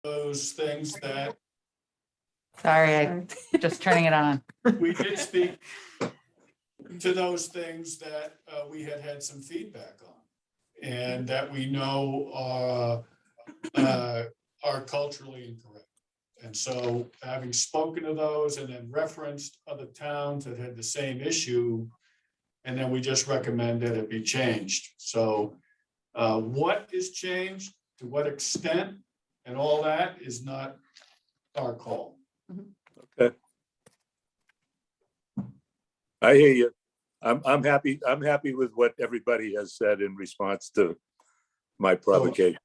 those things that Sorry, I'm just turning it on. we did speak to those things that we had some feedback on and that we know are culturally incorrect. And so having spoken to those and then referenced other towns that had the same issue, and then we just recommend that it be changed. So what is changed, to what extent, and all that is not our call. Okay. I hear you. I'm happy with what everybody has said in response to my provocation.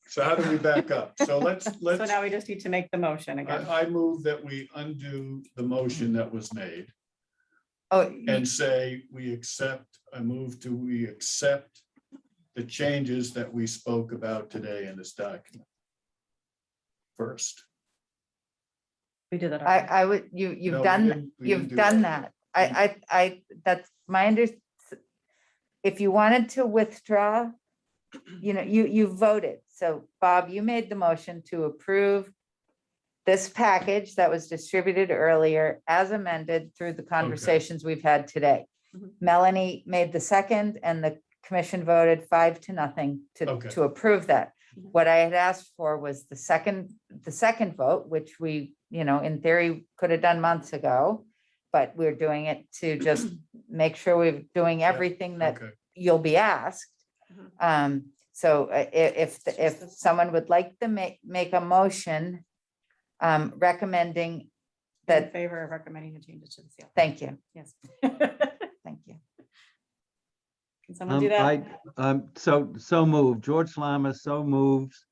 So how do we back up? So let's, So now we just need to make the motion again. I move that we undo the motion that was made Oh, and say we accept, we accept the changes that we spoke about today in this document first. We did that. I, already. I would, No, you've we done, didn't you've do done that. that. That's my if you wanted to withdraw, you voted. So Bob, you made the motion to approve this package that was distributed earlier as amended through the conversations we've had today. Mhm. Melanie made the second and the commission voted 5-0 Okay. to approve that. Mhm. What I had asked for was the second vote, which we, in theory, could have done months ago. But we're doing it to just make sure we're doing everything that Okay, you'll be asked. Mhm. So if someone would like to make a motion recommending In that, favor of recommending the changes to the seal. thank you, Yes. thank you. Can someone do that? So moved. George Lama so moves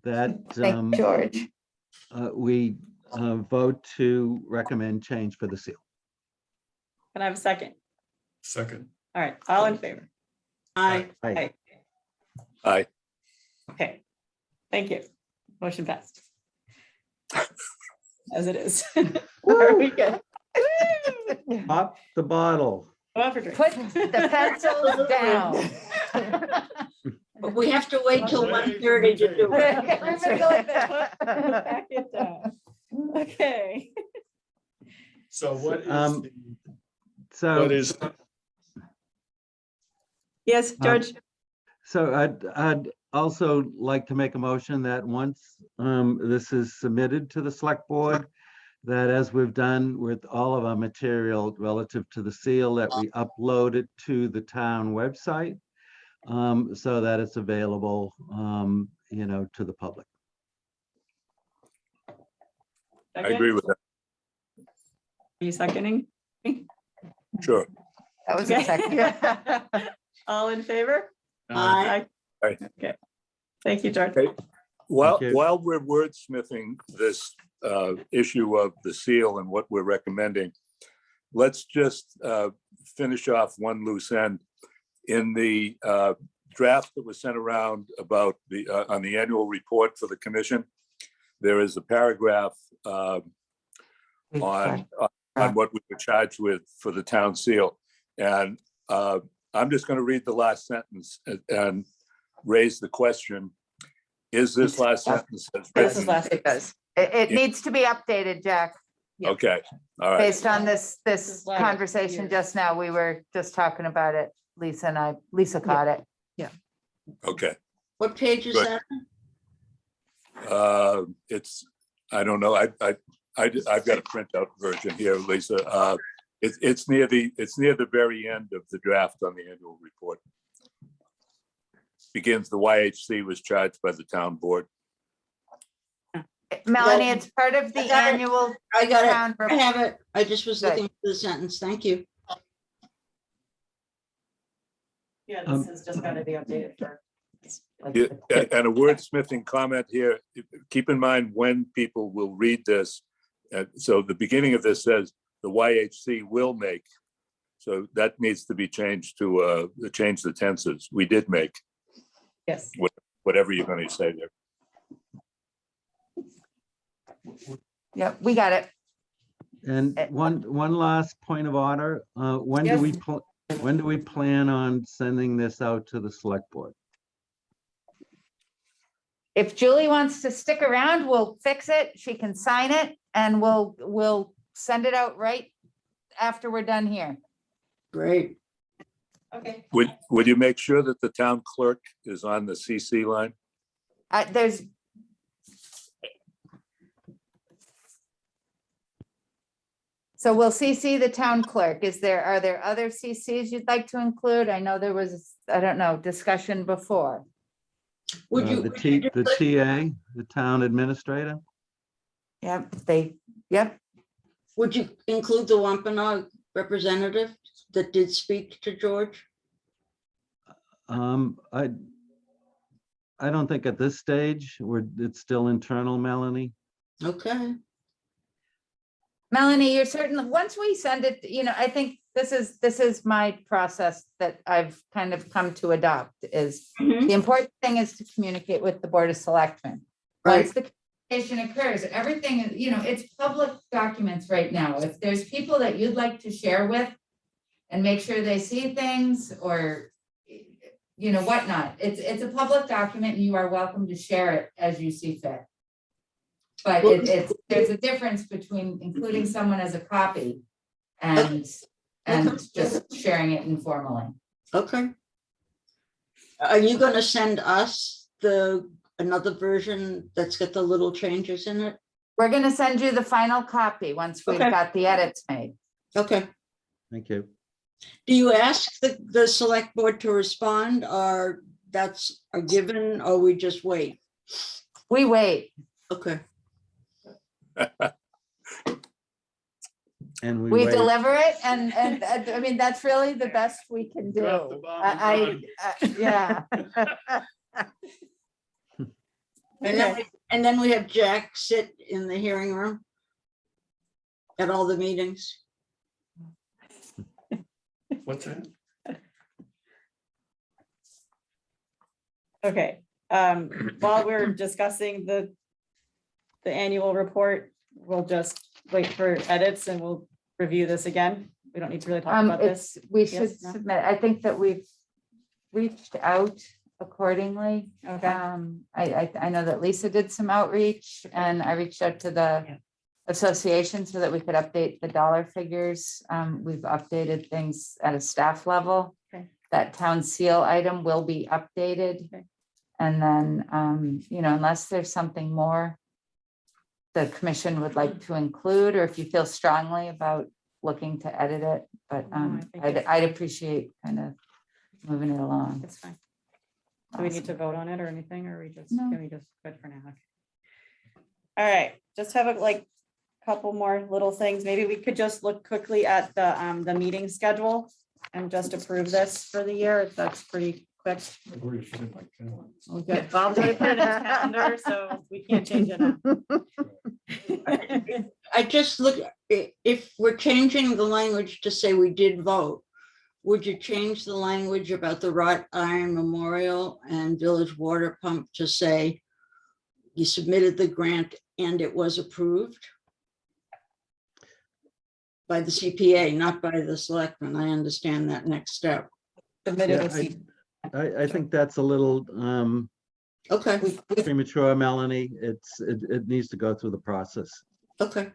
that Thank you, George. we vote to recommend change for the seal. Can I have a second? second. All right, all in favor? Aye. Aye. Aye. Okay, thank you. Motion passed. As it is. Are we good? Pop the bottle. Go out for drink. Put the pencils down. But we have to wait till Wait, 1:30 to do it. Everybody go like that. Back it down. Okay. So what is, Um, the- what is, Yes, George. So I'd also like to make a motion that once this is submitted to the select board, that as we've done with all of our material relative to the seal, that we upload it to the town website so that it's available, to the public. I agree with that. Are you seconding? Sure. That was a second. All in favor? Aye. Aye. Okay. Thank you, George. Okay. While you. we're wordsmithing this issue of the seal and what we're recommending, let's just finish off one loose end. In the draft that was sent around about on the annual report for the commission, there is a paragraph on what we were charged with for the town seal. And I'm just going to read the last sentence and raise the question. Is this last sentence as This is written? last. It does. It needs to be updated, Jack, Okay, all right, based on this is like conversation years. just now. We were just talking about it. Lisa and I, Lisa caught it. okay. What page is Good. that? It's, I don't know, I've got a printout version here, Lisa. It's near the very end of the draft on the annual report. Begins, the YHC was charged by the town board. Melanie, it's part of the I got it. annual I got town. it. I have it. I just was Good. looking for the sentence. Thank you. Yeah, Um, this is just gotta be updated for. Yeah, and a wordsmithing comment here, keep in mind when people will read this. So the beginning of this says the YHC will make. So that needs to be changed to change the tenses. We did make, Yes. whatever you're going to say there. Yep, we got it. And one last point of order, when do we plan on sending this out to the select board? if Julie wants to stick around, we'll fix it. She can sign it and we'll send it out right after we're done here. Great. Okay. Would you make sure that the town clerk is on the CC line? There's. So we'll CC the town clerk. Are there other CCs you'd like to include? I know there was, I don't know, discussion before. Would you? The TA, the town administrator? Yep, yep. Would you include the Wampanoag representative that did speak to George? I don't think at this stage, it's still internal, Melanie. Okay, Melanie, you're certainly, once we send it, I think this is my process that I've kind of come to adopt is Mhm. the important thing is to communicate with the Board of Selectmen. Right. Once the communication occurs, everything is, it's public documents right now. If there's people that you'd like to share with and make sure they see things or, whatnot, it's a public document and you are welcome to share it as you see fit. But there's a difference between including someone as a copy and just sharing it informally. okay. Are you gonna send us another version that's got the little changes in it? We're gonna send you the final copy once we've Okay. got the edits made. Okay. Thank you. Do you ask the select board to respond, or that's a given, or we just wait? We wait. Okay, And we We wait. deliver it and I mean, that's really the best we can do. Drop the bomb and Yeah. and then we have Jack sit in the hearing room at all the meetings. What's that? Okay, while we're discussing the annual report, we'll just wait for edits and we'll review this again. We don't need to really talk about this. We should Yes, no? submit, I think that we've reached out accordingly. Okay, I know that Lisa did some outreach and I reached out to the association so that we could update the dollar figures. We've updated things at a staff level. Okay. That town seal item will be updated. Okay. And then, unless there's something more the commission would like to include, or if you feel strongly about looking to edit it, but No, I think I'd appreciate kind of moving it along. it's fine. Do we need to vote on it or anything, or No. can we just good for now? Okay. All right, just have a couple more little things. Maybe we could just look quickly at the meeting schedule and just approve this for the year. That's pretty quick. Okay, Bob's already put it in his calendar, so we can't change it now. I just look, if we're changing the language to say we did vote, would you change the language about the wrought iron memorial and village water pump to say you submitted the grant and it was approved by the CPA, not by the selectmen? I understand that next step. Submitted Yeah, with C- I think that's a little Okay, premature, Melanie. It needs to go through the process. okay.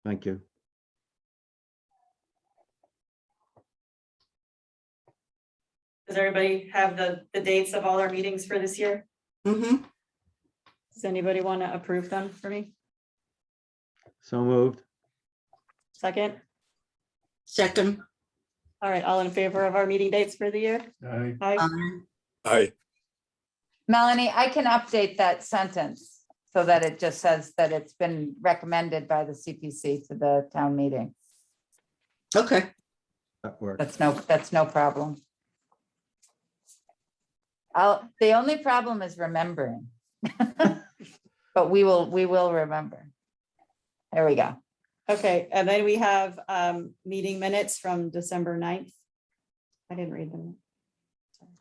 Thank you. Does everybody have the dates of all our meetings for this year? Mm-hmm. Does anybody want to approve them for me? So moved. Second? Second. All right, all in favor of our meeting dates for the year? Aye. Aye. Melanie, I can update that sentence so that it just says that it's been recommended by the CPC to the town meeting. Okay, That works. That's no problem. The only problem is remembering. But we will remember. There we go. Okay, and then we have meeting minutes from December 9th. I didn't read them.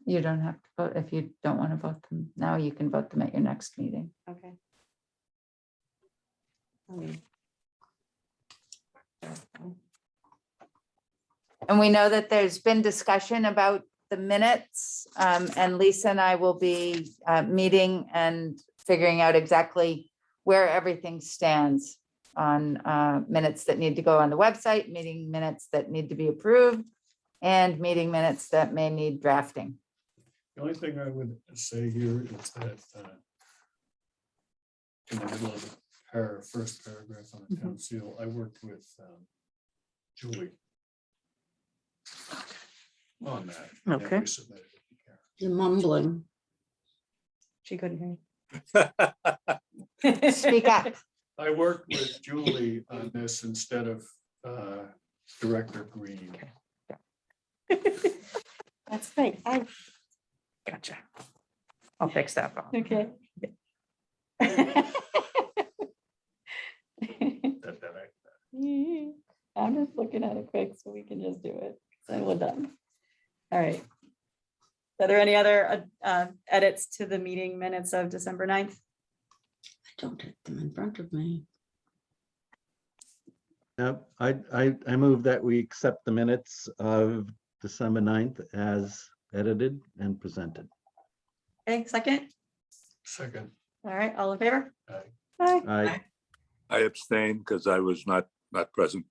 You don't have to vote if you don't want to vote them now. You can vote them at your next meeting. Okay. And we know that there's been discussion about the minutes, and Lisa and I will be meeting and figuring out exactly where everything stands on minutes that need to go on the website, meeting minutes that need to be approved, and meeting minutes that may need drafting. The only thing I would say here is that in the middle of the first paragraph on the town seal, I worked with Julie on that. and then Okay. we submitted it to Karen. The mumbling. She couldn't hear Speak up. I worked with Julie on this instead of Director Green. That's great. Gotcha. I'll fix that. Bob. Okay. I'm just looking at it quick so we can just do it. So we're done. All right. Are there any other edits to the meeting minutes of December 9th? I don't have them in front of me. Yep, I move that we accept the minutes of December 9th as edited and presented. Okay, second. Second, All right, all in favor? Aye. Aye. I abstain because I was not present,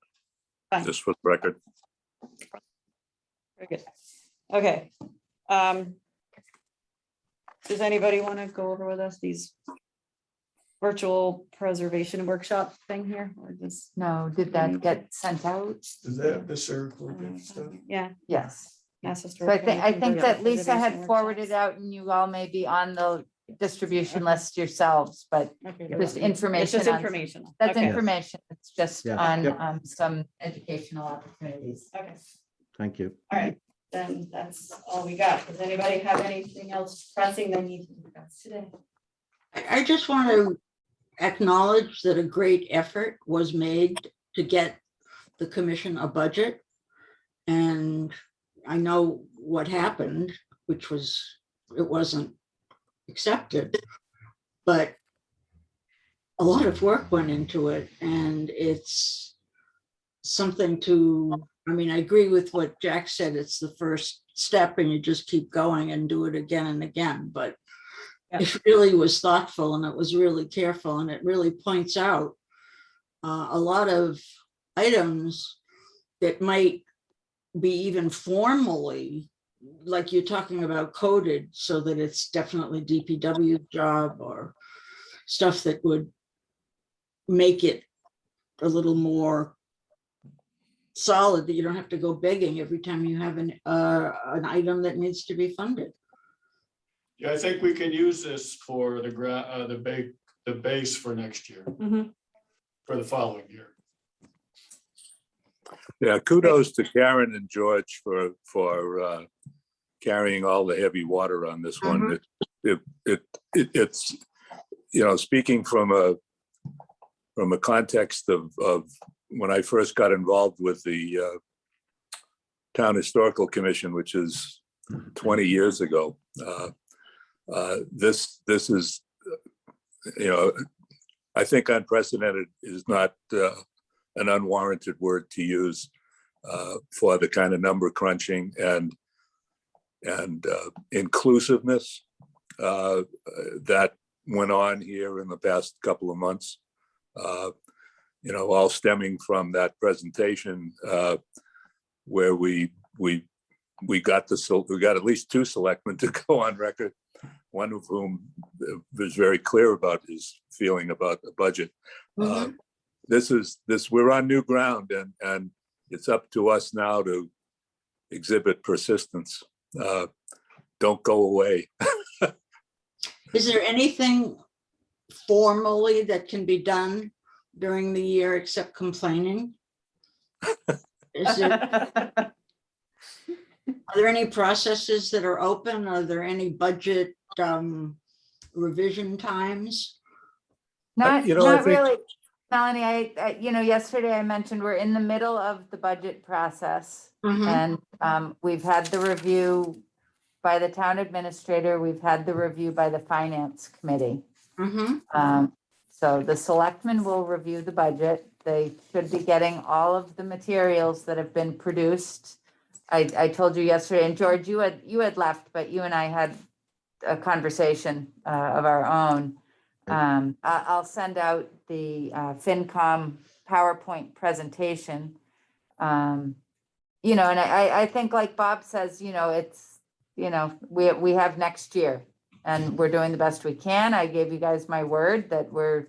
Fine. just for the record. Very good. Okay. Does anybody want to go over with us these virtual preservation workshop thing here or just? No, did that get sent out? is that the circle good stuff? Yeah. Yes. Mass So I think Historical that Lisa had Preservation forwarded workshops. out and you all may be on the distribution list yourselves, but Okay, just It's information. just on- information. That's Okay. information. It's just Yeah. on Yep. some educational opportunities. Okay, Thank you. all right, then that's all we got. Does anybody have anything else pressing they need to discuss today? I just want to acknowledge that a great effort was made to get the commission a budget. And I know what happened, which was, it wasn't accepted. But a lot of work went into it and it's something to, I mean, I agree with what Jack said. It's the first step and you just keep going and do it again and again, but Yeah. it really was thoughtful and it was really careful and it really points out a lot of items that might be even formally, like you're talking about, coded so that it's definitely DPW's job or stuff that would make it a little more solid, that you don't have to go begging every time you have an item that needs to be funded. Yeah, I think we can use this for the base for next year, Mhm. for the following year. Yeah, kudos to Karen and George for carrying all the heavy water on this one. It's, you know, speaking from a context of when I first got involved with the Town Historical Commission, which is 20 years ago. This is, you know, I think unprecedented is not an unwarranted word to use for the kind of number crunching and inclusiveness that went on here in the past couple of months. You know, all stemming from that presentation where we got at least two selectmen to go on record, one of whom was very clear about his feeling about the budget. We're on new ground and it's up to us now to exhibit persistence. Don't go away. Is there anything formally that can be done during the year except complaining? Are there any processes that are open? Are there any budget revision times? Not, you know, I not think- really. Melanie, yesterday I mentioned we're in the middle of the budget process. Mhm. And we've had the review by the town administrator, we've had the review by the finance committee. Mhm. So the selectmen will review the budget. They should be getting all of the materials that have been produced I told you yesterday, and George, you had left, but you and I had a conversation of our own. I'll send out the FinCom PowerPoint presentation. You know, and I think like Bob says, you know, it's, you know, we have next year and we're doing the best we can. I gave you guys my word that we're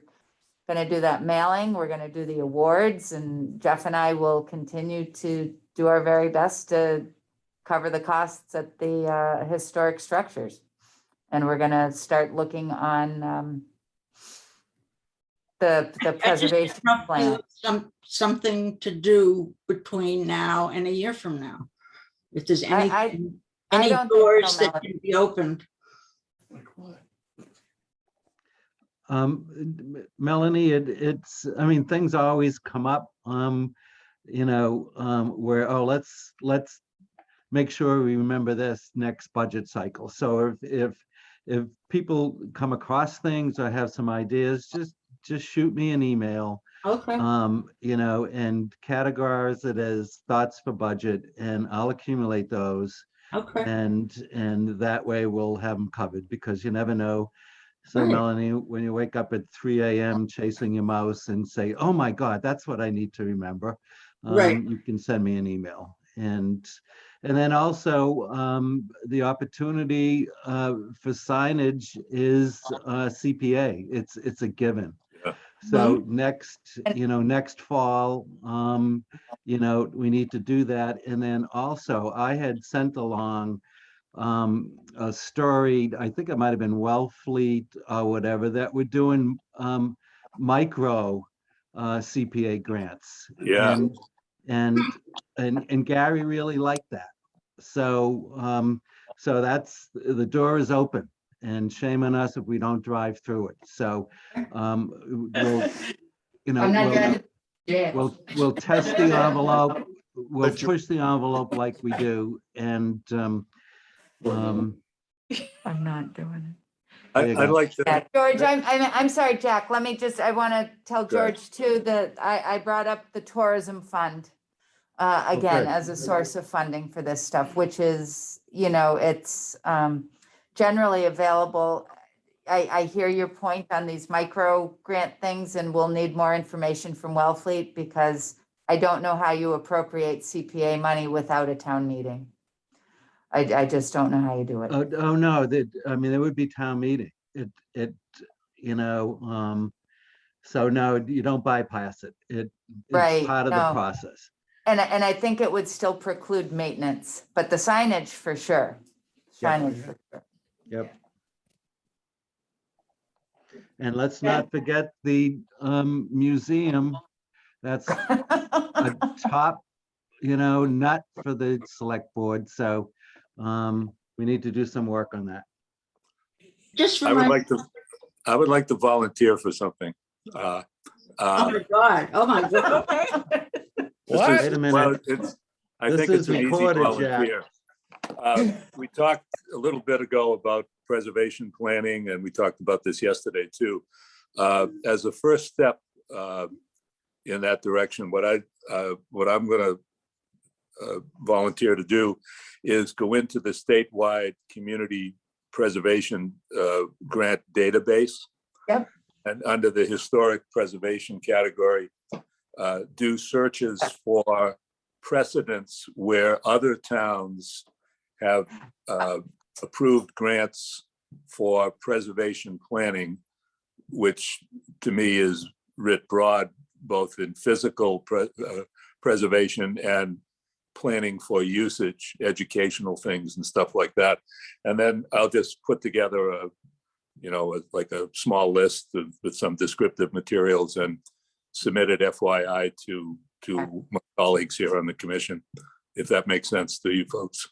gonna do that mailing, we're gonna do the awards, and Jeff and I will continue to do our very best to cover the costs at the historic structures. And we're gonna start looking on the preservation plan. Something to do between now and a year from now. If there's anything, I any don't think so, doors that Melanie. can be opened. Like what? Melanie, it's, I mean, things always come up, you know, where, oh, let's make sure we remember this next budget cycle. So if people come across things or have some ideas, just shoot me an email, Okay, you know, and categorize it as thoughts for budget, and I'll accumulate those. okay. And that way we'll have them covered, because you never know. So Right. Melanie, when you wake up at 3 a.m. chasing your mouse and say, oh my God, that's what I need to remember. Right. You can send me an email. And then also the opportunity for signage is CPA. It's a given. Yeah. So next, you know, next fall, you know, we need to do that. And then also I had sent along a story, I think it might have been Wellfleet or whatever, that we're doing micro CPA grants. Yeah. And Gary really liked that. So so that's, the door is open, and shame on us if we don't drive through it. So we'll, you know, I'm not driving. Yeah. we'll test the envelope, we'll But you- push the envelope like we do, and I'm not doing There you I'd go. like it. to, Yeah, George, I'm sorry, Jack, let me just, I want to tell Go ahead. George too, that I brought up the tourism fund again, good. as a source of funding for this stuff, which is, you know, it's generally available. I hear your point on these micro grant things, and we'll need more information from Wellfleet, because I don't know how you appropriate CPA money without a town meeting. I just don't know how you do it. Oh, no, that, I mean, it would be town meeting. It, you know, so no, you don't bypass it. It's Right, part of the no. process. And I think it would still preclude maintenance, but the signage for sure. Yeah. Signage for sure. Yep. And let's not forget the museum. That's a top, you know, nut for the select board. So we need to do some work on that. Just I would remind, like to volunteer for something. oh my God, oh my God. This is- Wait a minute. well, it's- I This think it's is an easy recorded, volunteer. We talked a little bit ago about preservation planning, and we talked about this yesterday too. As a first step in that direction, what I'm gonna volunteer to do is go into the statewide community preservation grant database. Yep. And under the historic preservation category, do searches for precedents where other towns have approved grants for preservation planning, which to me is writ broad, both in physical preservation and planning for usage, educational things and stuff like that. And then I'll just put together a, you know, like a small list with some descriptive materials and submit it FYI to my colleagues here on the commission, if that makes sense to you folks.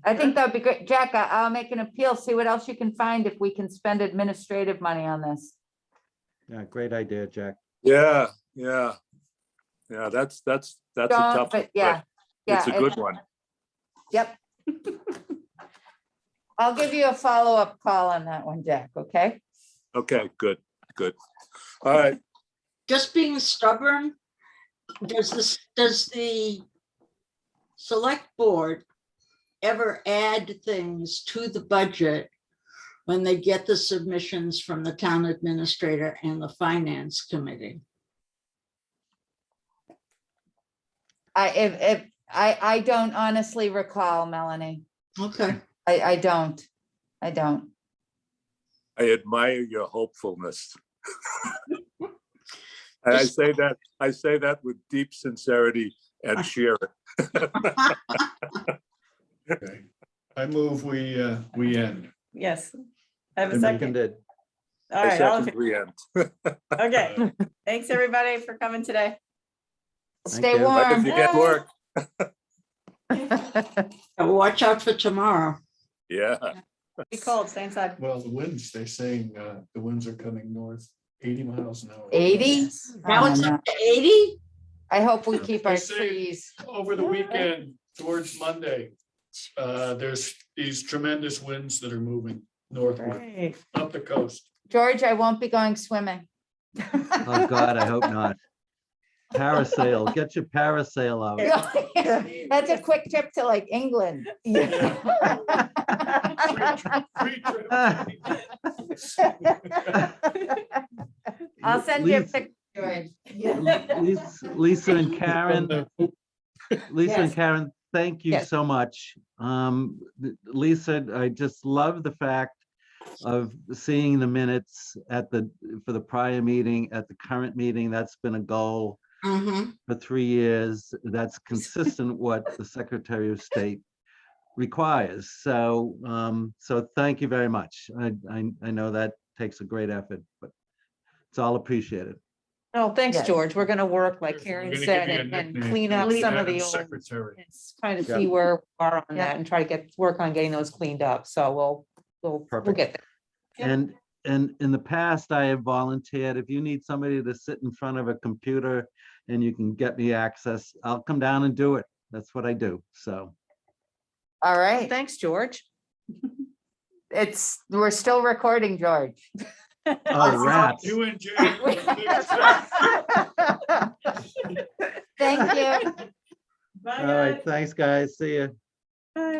I think that'd be great. Jack, I'll make an appeal, see what else you can find if we can spend administrative money on this. Yeah, great idea, Jack. Yeah, that's a Don't, tough one, but yeah, but it's a yeah, good one. Yep. I'll give you a follow-up call on that one, Jack, okay? Okay, good. All right, Just being stubborn, does the select board ever add things to the budget when they get the submissions from the town administrator and the finance committee? I don't honestly recall, Melanie. Okay, I don't. I don't. I admire your hopefulness. And I say that with deep sincerity and cheer. Okay. I move we end. Yes. I have a second. Seconded. All I right, all in second we end. Okay, thanks everybody for coming today. Stay you. But if warm. you get work, watch out for tomorrow. yeah. Be cold, stay inside. Well, the winds, they're saying the winds are coming north 80 miles an hour. 80? Now it's up to 80? I hope we keep our They say- trees. Over the weekend, towards Monday, there's these tremendous winds that are moving northward, Great. up the coast. George, I won't be going swimming. Oh, God, I hope not. Parasail, get your parasail out. That's a quick trip to like England. Free trip. I'll send you a Lisa- picture, George. Lisa and Karen, Lisa and Yes. Karen, thank you Yes. so much. Lisa, I just love the fact of seeing the minutes for the prior meeting, at the current meeting. That's been a goal Mhm. for 3 years. That's consistent what the Secretary of State requires. So, so thank you very much. I know that takes a great effort, but it's all appreciated. No, thanks, Yes. George. We're gonna work, like We're Karen gonna said, give you a and nickname, clean up some of Madam the old, Secretary. kind of Yeah. see where we are on Yeah. that and try to work on getting those cleaned up. So we'll Perfect. get there. Yep. And in the past, I have volunteered, if you need somebody to sit in front of a computer and you can get me access, I'll come down and do it. That's what I do. So, All right, Thanks, George. we're still recording, George. oh, rats. You and Jay. Thank you. Bye, All right, guys. thanks, guys. See you. Bye.